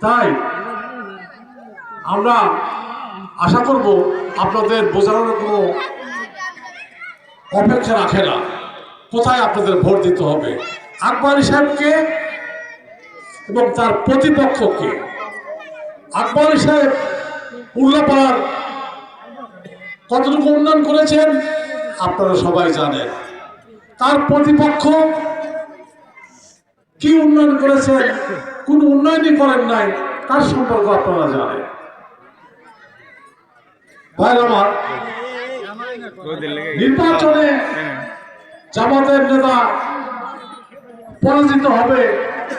তাই আমরা আশা করব আপনাদের বোঝানোর কোনো অপেক্ষা রাখে না, কোথায় আপনাদের ভোট দিতে হবে। আকবর আলী সাহেবকে এবং তার প্রতিপক্ষকে। আকবর আলী সাহেব উল্লাপাড়ার কতটুকু উন্নয়ন করেছেন আপনারা সবাই জানেন। তার প্রতিপক্ষ কি উন্নয়ন করেছেন, কোন উন্নয়নই করেন নাই, তার সম্পর্ক আপনারা জানেন। ভাই আমার, নির্বাচনে জামাতের নেতা পরাজিত হবে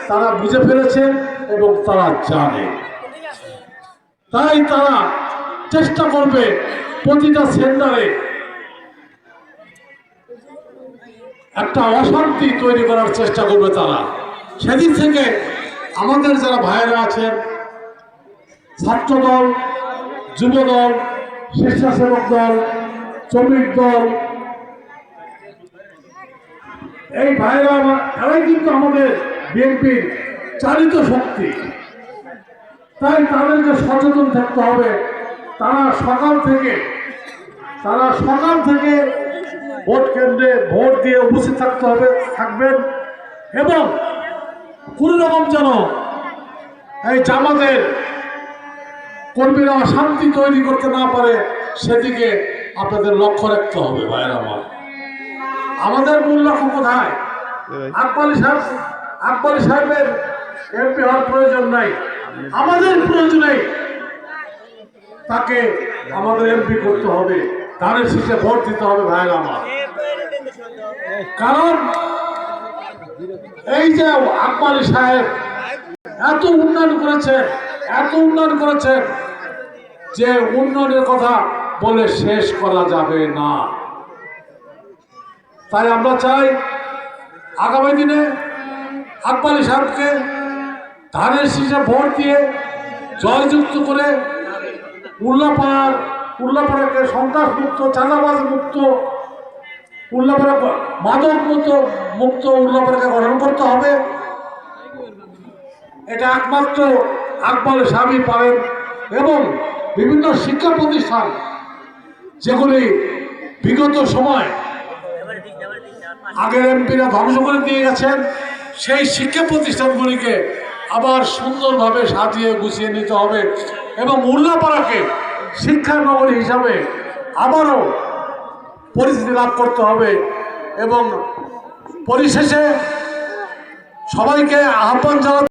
তারা বুঝে ফেলেছেন এবং তারা জানে। তাই তারা চেষ্টা করবে প্রতিটা সেন্টারে একটা অশান্তি তৈরি করার চেষ্টা করবে তারা। সেদিন থেকে আমাদের যারা ভাইয়েরা আছেন, ছাত্রদল, যুবদল, স্বেচ্ছাসেবক দল, শ্রমিক দল, এই ভাইয়েরা এরাই কিন্তু আমাদের বিএনপির চালিত শক্তি। তাই তাদেরকে সচেতন থাকতে হবে। তারা সকাল থেকে ভোট কেন্দ্রে ভোট দিয়ে উপস্থিত থাকবেন এবং কোন রকম যেন এই জামাতের কর্মীরা অশান্তি তৈরি করতে না পারে সেদিকে আপনাদের লক্ষ্য রাখতে হবে। ভাইয়েরা আমার, আমাদের মূল লক্ষ্য কোথায়? আকবর আলী সাহেবের এমপি হওয়ার প্রয়োজন নাই, আমাদের প্রয়োজনে তাকে আমাদের এমপি করতে হবে, ধানের শীষে ভোট দিতে হবে। ভাইয়েরা আমার, কারণ এই যে আকবর আলী সাহেব এত উন্নয়ন করেছেন যে উন্নয়নের কথা বলে শেষ করা যাবে না। তাই আমরা চাই আগামী দিনে আকবর আলী সাহেবকে ধানের শীষে ভোট দিয়ে জয়যুক্ত করে উল্লাপাড়াকে সন্ত্রাস মুক্ত, চাঁদাবাজ মুক্ত, উল্লাপাড়া মাদক মুক্ত উল্লাপাড়াকে গঠন করতে হবে। এটা একমাত্র আকবর আলী সাহেবই পারেন। এবং বিভিন্ন শিক্ষা প্রতিষ্ঠান যেগুলি বিগত সময় আগের এমপিরা ধ্বংস করে দিয়ে গেছেন, সেই শিক্ষা প্রতিষ্ঠানগুলিকে আবার সুন্দরভাবে সাজিয়ে গুছিয়ে নিতে হবে এবং উল্লাপাড়াকে শিক্ষা নগরী হিসাবে আবারও পরিচিতি লাভ করতে হবে। এবং পরিশেষে সবাইকে আহ্বান জানাতে